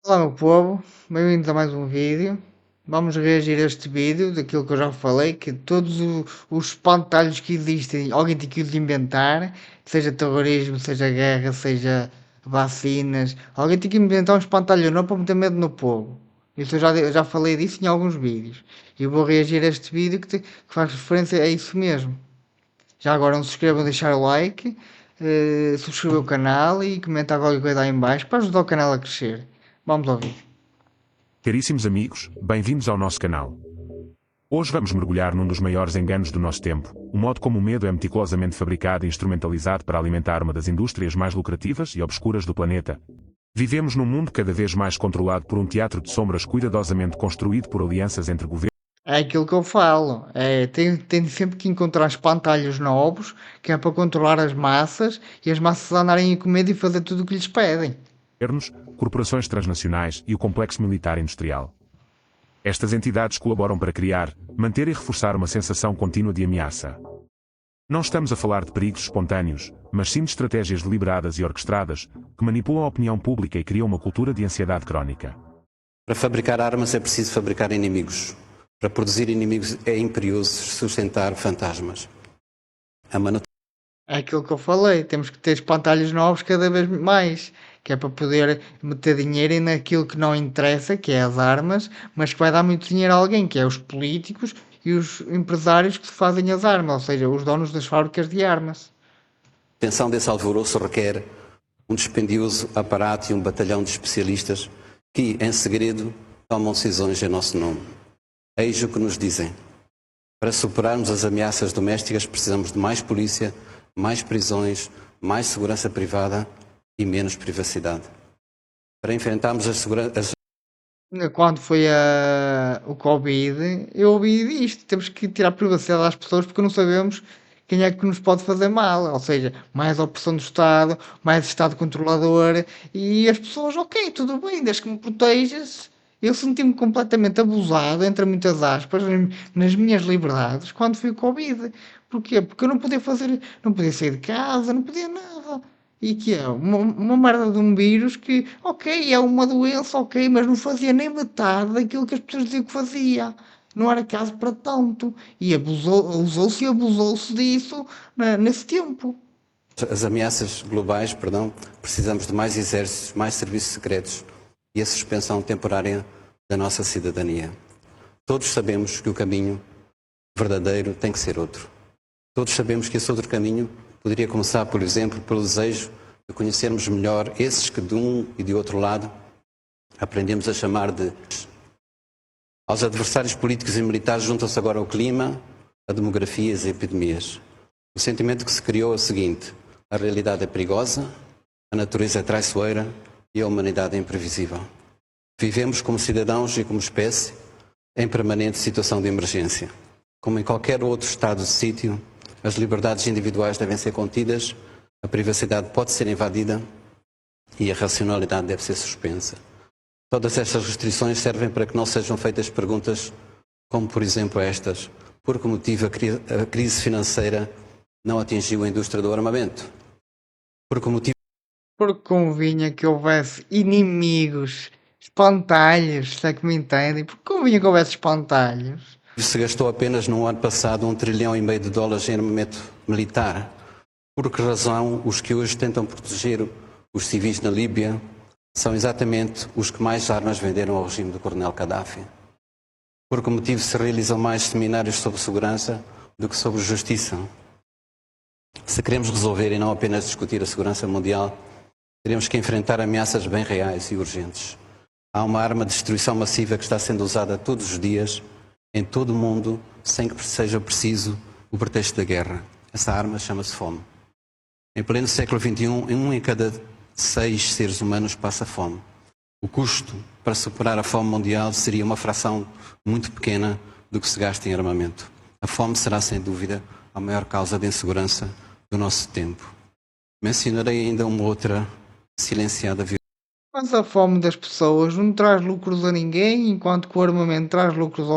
Olá meu povo, bem-vindos a mais um vídeo. Vamos reagir a este vídeo daquilo que eu já falei, que todos os espantalhos que existem, alguém tem que os inventar, seja terrorismo, seja guerra, seja vacinas, alguém tem que inventar um espantalho novo para meter medo no povo. Isso eu já falei disso em alguns vídeos. E eu vou reagir a este vídeo que faz referência a isso mesmo. Já agora não se inscrevam, deixar o like, subscrever o canal e comentar qualquer coisa aí em baixo para ajudar o canal a crescer. Vamos ao vídeo. Caríssimos amigos, bem-vindos ao nosso canal. Hoje vamos mergulhar num dos maiores enganos do nosso tempo, o modo como o medo é meticulosamente fabricado e instrumentalizado para alimentar uma das indústrias mais lucrativas e obscuras do planeta. Vivemos num mundo cada vez mais controlado por um teatro de sombras cuidadosamente construído por alianças entre governos. É aquilo que eu falo. Tem sempre que encontrar espantalhos novos, que é para controlar as massas e as massas andarem com medo e fazer tudo o que lhes pedem. Corporações transnacionais e o complexo militar industrial. Estas entidades colaboram para criar, manter e reforçar uma sensação contínua de ameaça. Não estamos a falar de perigos espontâneos, mas sim de estratégias deliberadas e orquestradas, que manipulam a opinião pública e criam uma cultura de ansiedade crónica. Para fabricar armas é preciso fabricar inimigos. Para produzir inimigos é imperioso sustentar fantasmas. A É aquilo que eu falei. Temos que ter espantalhos novos cada vez mais. Que é para poder meter dinheiro naquilo que não interessa, que é as armas, mas que vai dar muito dinheiro a alguém, que é os políticos e os empresários que fazem as armas, ou seja, os donos das fábricas de armas. manutenção desse alvoroço requer um dispendioso aparato e um batalhão de especialistas que, em segredo, tomam decisões em nosso nome. Eis o que nos dizem. Para superarmos as ameaças domésticas precisamos de mais polícia, mais prisões, mais segurança privada e menos privacidade. Para enfrentarmos Quando foi o Covid, eu ouvi disto. Temos que tirar a privacidade às pessoas porque não sabemos quem é que nos pode fazer mal. Ou seja, mais opressão do Estado, mais Estado controlador. E as pessoas, ok, tudo bem, desde que me protejas. Eu senti-me completamente abusado, entre muitas aspas, nas minhas liberdades quando foi o Covid. Porquê? Porque eu não podia fazer, não podia sair de casa, não podia nada. E que é uma merda de um vírus que, ok, é uma doença, ok, mas não fazia nem metade daquilo que as pessoas diziam que fazia. Não era caso para tanto. E usou-se e abusou-se disso nesse tempo. as ameaças globais, precisamos de mais exércitos, mais serviços secretos e a suspensão temporária da nossa cidadania. Todos sabemos que o caminho verdadeiro tem que ser outro. Todos sabemos que esse outro caminho poderia começar, por exemplo, pelo desejo de conhecermos melhor esses que de um e de outro lado aprendemos a chamar de... Aos adversários políticos e militares juntam-se agora o clima, a demografia e as epidemias. O sentimento que se criou é o seguinte: a realidade é perigosa, a natureza é traiçoeira e a humanidade é imprevisível. Vivemos como cidadãos e como espécie em permanente situação de emergência. Como em qualquer outro estado de sítio, as liberdades individuais devem ser contidas, a privacidade pode ser invadida e a racionalidade deve ser suspensa. Todas estas restrições servem para que não sejam feitas perguntas como, por exemplo, estas: por que motivo a crise financeira não atingiu a indústria do armamento? Por que motivo Porque convinha que houvesse inimigos, espantalhos, se é que me entendem. Porque convinha que houvesse espantalhos. se gastou apenas no ano passado US$ 1,5 trilhão de dólares em armamento militar? Por que razão os que hoje tentam proteger os civis na Líbia são exatamente os que mais armas venderam ao regime do Coronel Gaddafi? Por que motivo se realizam mais seminários sobre segurança do que sobre justiça? Se queremos resolver e não apenas discutir a segurança mundial, teremos que enfrentar ameaças bem reais e urgentes. Há uma arma de destruição massiva que está sendo usada todos os dias, em todo o mundo, sem que seja preciso o pretexto da guerra. Essa arma chama-se fome. Em pleno século XXI, um em cada 6 seres humanos passa fome. O custo para superar a fome mundial seria uma fração muito pequena do que se gasta em armamento. A fome será, sem dúvida, a maior causa de insegurança do nosso tempo. Mencionarei ainda uma outra silenciada violência. Mas a fome das pessoas não traz lucros a ninguém, enquanto que o armamento traz lucros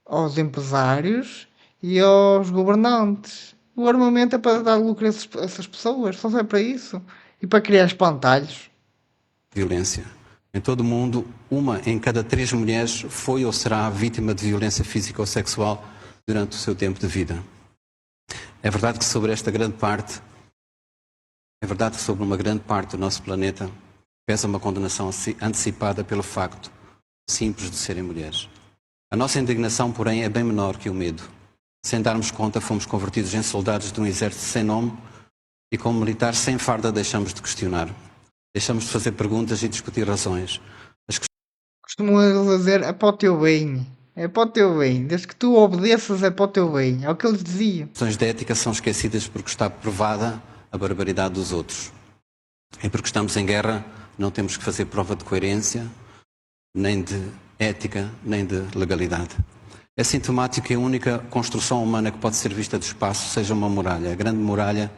aos empresários e aos governantes. O armamento é para dar lucro a essas pessoas, só serve para isso. E para criar espantalhos. Em todo o mundo, 1 em cada 3 mulheres foi ou será vítima de violência física ou sexual durante o seu tempo de vida. É verdade que sobre uma grande parte do nosso planeta pesa uma condenação antecipada pelo facto simples de serem mulheres. A nossa indignação, porém, é bem menor que o medo. Sem darmos conta, fomos convertidos em soldados de um exército sem nome e, como militares sem farda, deixamos de questionar. Deixamos de fazer perguntas e discutir razões. Costumam dizer, é para o teu bem. É para o teu bem. Desde que tu obedeças, é para o teu bem. É o que eles diziam. As questões de ética são esquecidas porque está provada a barbaridade dos outros. E porque estamos em guerra, não temos que fazer prova de coerência, nem de ética, nem de legalidade. É sintomático que a única construção humana que pode ser vista do espaço seja uma muralha. A Grande Muralha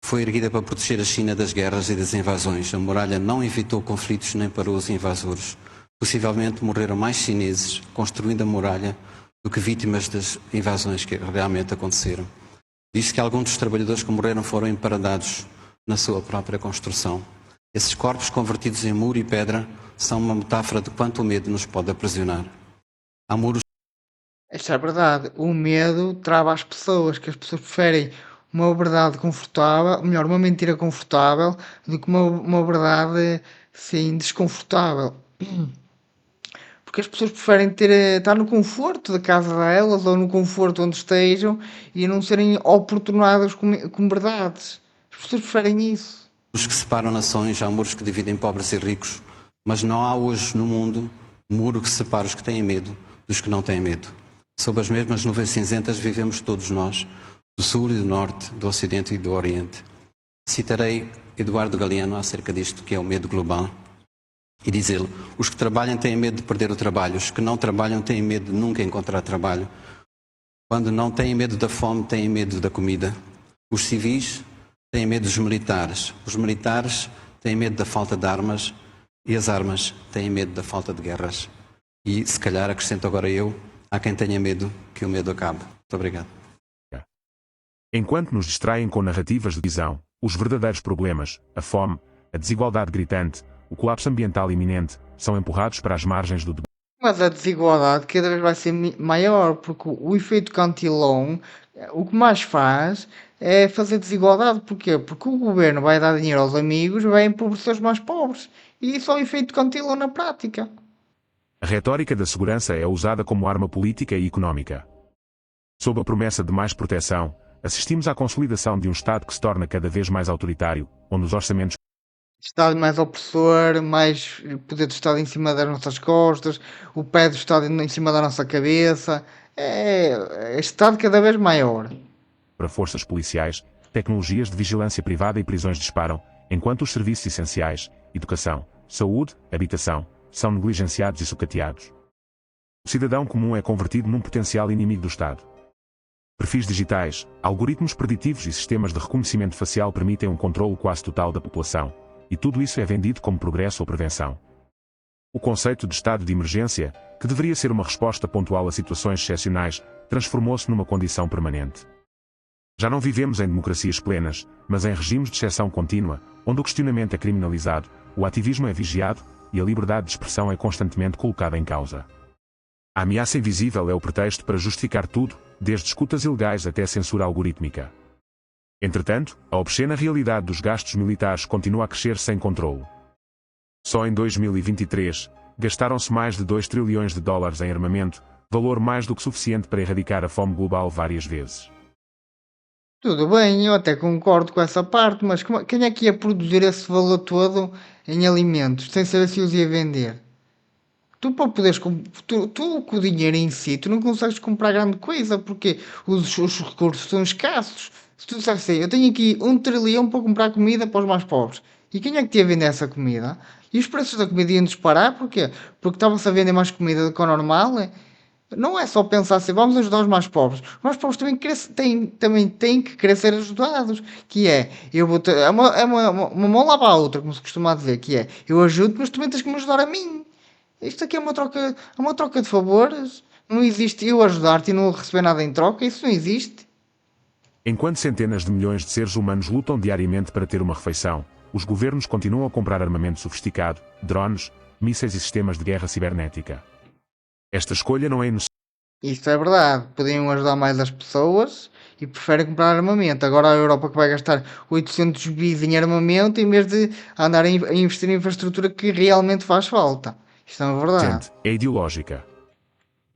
foi erguida para proteger a China das guerras e das invasões. A muralha não evitou conflitos nem parou os invasores. Possivelmente morreram mais chineses construindo a muralha do que vítimas das invasões que realmente aconteceram. Diz-se que alguns dos trabalhadores que morreram foram emparadados na sua própria construção. Esses corpos convertidos em muro e pedra são uma metáfora de quanto o medo nos pode aprisionar. Há muros. Esta é a verdade. O medo trava as pessoas, que as pessoas preferem uma verdade confortável, melhor, uma mentira confortável, do que uma verdade, sim, desconfortável. Porque as pessoas preferem estar no conforto da casa delas ou no conforto onde estejam e não serem oportunadas com verdades. As pessoas preferem isso. Muros que separam nações, há muros que dividem pobres e ricos, mas não há hoje no mundo um muro que separe os que têm medo dos que não têm medo. Sob as mesmas nuvens cinzentas vivemos todos nós, do Sul e do Norte, do Ocidente e do Oriente. Citarei Eduardo Galeano acerca disto, que é o medo global, e diz ele: os que trabalham têm medo de perder o trabalho, os que não trabalham têm medo de nunca encontrar trabalho. Quando não têm medo da fome, têm medo da comida. Os civis têm medo dos militares, os militares têm medo da falta de armas e as armas têm medo da falta de guerras. E, se calhar, acrescento agora eu, há quem tenha medo que o medo acabe. Muito obrigado. Enquanto nos distraem com narrativas de visão, os verdadeiros problemas, a fome, a desigualdade gritante, o colapso ambiental iminente, são empurrados para as margens do debate. Mas a desigualdade cada vez vai ser maior, porque o efeito Cantillon, o que mais faz é fazer desigualdade. Porquê? Porque o governo vai dar dinheiro aos amigos, vai empobrecer os mais pobres. E isso é o efeito Cantillon na prática. A retórica da segurança é usada como arma política e económica. Sob a promessa de mais proteção, assistimos à consolidação de um Estado que se torna cada vez mais autoritário, onde os orçamentos Estado mais opressor, mais poder do Estado em cima das nossas costas, o pé do Estado em cima da nossa cabeça. É Estado cada vez maior. para forças policiais, tecnologias de vigilância privada e prisões disparam, enquanto os serviços essenciais, educação, saúde, habitação, são negligenciados e sucateados. O cidadão comum é convertido num potencial inimigo do Estado. Perfis digitais, algoritmos preditivos e sistemas de reconhecimento facial permitem um controle quase total da população, e tudo isso é vendido como progresso ou prevenção. O conceito de estado de emergência, que deveria ser uma resposta pontual a situações excepcionais, transformou-se numa condição permanente. Já não vivemos em democracias plenas, mas em regimes de exceção contínua, onde o questionamento é criminalizado, o ativismo é vigiado e a liberdade de expressão é constantemente colocada em causa. A ameaça invisível é o pretexto para justificar tudo, desde escutas ilegais até censura algorítmica. Entretanto, a obscena realidade dos gastos militares continua a crescer sem controlo. Só em 2023, gastaram-se mais de 2 trilhões de dólares em armamento, valor mais do que suficiente para erradicar a fome global várias vezes. Tudo bem, eu até concordo com essa parte, mas quem é que ia produzir esse valor todo em alimentos, sem saber se os ia vender? Tu para poderes tu com o dinheiro em si, tu não consegues comprar grande coisa, porque os recursos são escassos. Se tu dissesse assim, eu tenho aqui 1 trilhão para comprar comida para os mais pobres, e quem é que te ia vender essa comida? E os preços da comida iam disparar, porquê? Porque estava-se a vender mais comida do que o normal, é? Não é só pensar assim, vamos ajudar os mais pobres. Os mais pobres também têm que querer ser ajudados. Que é, eu vou ter, uma mão lava a outra, como se costuma dizer, que é, eu ajudo, mas também tens que me ajudar a mim. Isto aqui é uma troca de favores. Não existe eu ajudar-te e não receber nada em troca. Isso não existe. Enquanto centenas de milhões de seres humanos lutam diariamente para ter uma refeição, os governos continuam a comprar armamento sofisticado, drones, mísseis e sistemas de guerra cibernética. Esta escolha não é inocente. Isto é verdade. Podiam ajudar mais as pessoas e preferem comprar armamento. Agora a Europa que vai gastar 800 bis em armamento em vez de andar a investir em infraestrutura que realmente faz falta. Isto é uma verdade. É ideológica.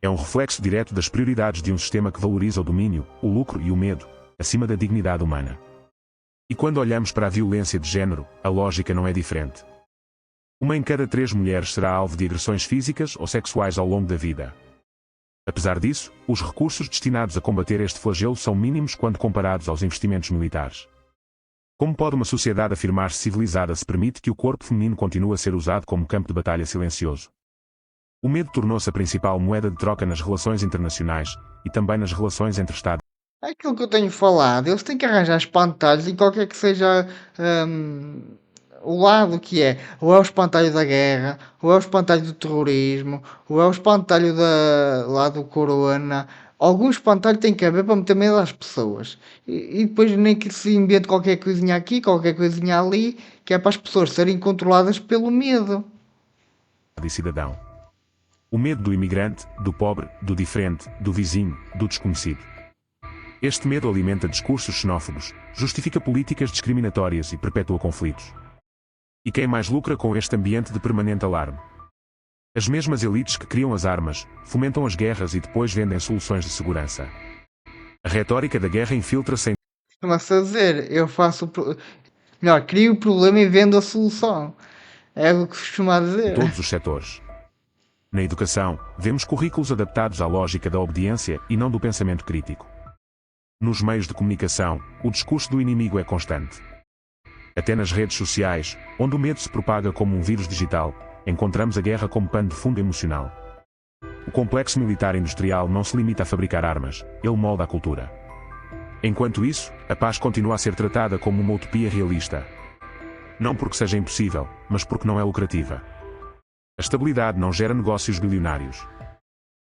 É um reflexo direto das prioridades de um sistema que valoriza o domínio, o lucro e o medo, acima da dignidade humana. E quando olhamos para a violência de género, a lógica não é diferente. Uma em cada 3 mulheres será alvo de agressões físicas ou sexuais ao longo da vida. Apesar disso, os recursos destinados a combater este flagelo são mínimos quando comparados aos investimentos militares. Como pode uma sociedade afirmar-se civilizada se permite que o corpo feminino continue a ser usado como campo de batalha silencioso? O medo tornou-se a principal moeda de troca nas relações internacionais e também nas relações entre Estados. É aquilo que eu tenho falado. Eles têm que arranjar espantalhos em qualquer que seja o lado que é. Ou é o espantalho da guerra, ou é o espantalho do terrorismo, ou é o espantalho lá do corona. Algum espantalho tem que haver para meter medo às pessoas. E depois nem que se invente qualquer coisinha aqui, qualquer coisinha ali, que é para as pessoas serem controladas pelo medo. E cidadão. O medo do imigrante, do pobre, do diferente, do vizinho, do desconhecido. Este medo alimenta discursos xenófobos, justifica políticas discriminatórias e perpetua conflitos. E quem mais lucra com este ambiente de permanente alarme? As mesmas elites que criam as armas, fomentam as guerras e depois vendem soluções de segurança. A retórica da guerra infiltra-se em Costuma-se a dizer, melhor, crio o problema e vendo a solução. É o que costuma dizer. todos os setores. Na educação, vemos currículos adaptados à lógica da obediência e não do pensamento crítico. Nos meios de comunicação, o discurso do inimigo é constante. Até nas redes sociais, onde o medo se propaga como um vírus digital, encontramos a guerra como pano de fundo emocional. O complexo militar industrial não se limita a fabricar armas, ele molda a cultura. Enquanto isso, a paz continua a ser tratada como uma utopia realista. Não porque seja impossível, mas porque não é lucrativa. A estabilidade não gera negócios bilionários.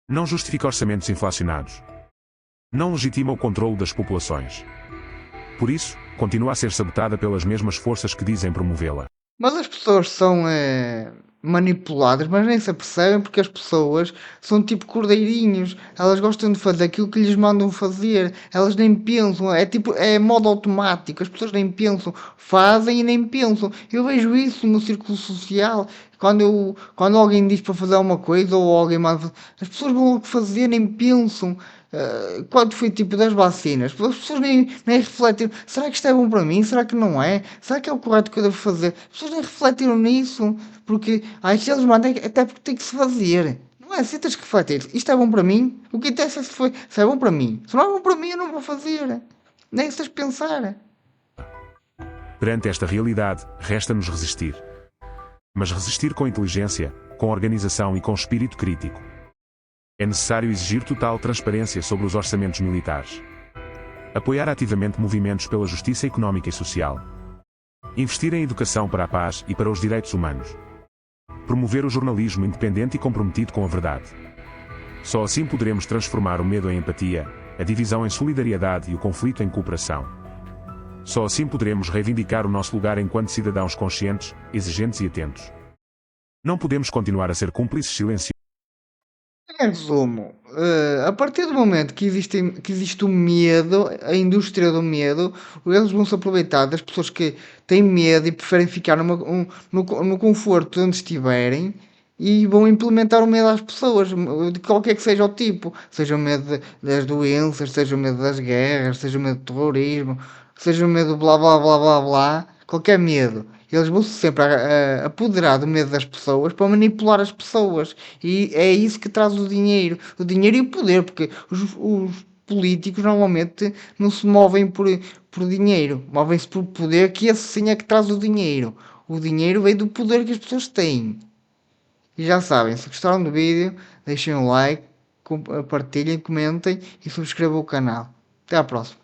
Não justifica orçamentos inflacionados. Não legitima o controlo das populações. Por isso, continua a ser sabotada pelas mesmas forças que dizem promovê-la. Mas as pessoas são manipuladas, mas nem se apercebem porque as pessoas são tipo cordeirinhos. Elas gostam de fazer aquilo que lhes mandam fazer. Elas nem pensam. É modo automático. As pessoas nem pensam. Fazem e nem pensam. Eu vejo isso no círculo social. Quando alguém diz para fazer uma coisa ou alguém manda, as pessoas vão logo fazer, nem pensam. Quando foi tipo das vacinas, as pessoas nem refletiram. Será que isto é bom para mim? Será que não é? Será que é o correto que eu devo fazer? As pessoas nem refletiram nisso. Porque, se eles mandam, até porque tem que se fazer. Não é? Se tens que refletir. Isto é bom para mim? O que interessa se é bom para mim. Se não é bom para mim, eu não vou fazer. Nem se tens que pensar. Perante esta realidade, resta-nos resistir. Mas resistir com inteligência, com organização e com espírito crítico. É necessário exigir total transparência sobre os orçamentos militares. Apoiar ativamente movimentos pela justiça económica e social. Investir em educação para a paz e para os direitos humanos. Promover o jornalismo independente e comprometido com a verdade. Só assim poderemos transformar o medo em empatia, a divisão em solidariedade e o conflito em cooperação. Só assim poderemos reivindicar o nosso lugar enquanto cidadãos conscientes, exigentes e atentos. Não podemos continuar a ser cúmplices silenciosos. Em resumo, a partir do momento que existe o medo, a indústria do medo, eles vão se aproveitar das pessoas que têm medo e preferem ficar no conforto onde estiverem e vão implementar o medo às pessoas, de qualquer que seja o tipo, seja o medo das doenças, seja o medo das guerras, seja o medo do terrorismo, seja o medo blá blá blá blá blá, qualquer medo. Eles vão -se sempre apoderar do medo das pessoas para manipular as pessoas. E é isso que traz o dinheiro. O dinheiro e o poder, porque os políticos normalmente não se movem por dinheiro, movem-se por poder, que esse sim é que traz o dinheiro. O dinheiro vem do poder que as pessoas têm. E já sabem, se gostaram do vídeo, deixem um like, partilhem, comentem e subscrevam o canal. Até à próxima.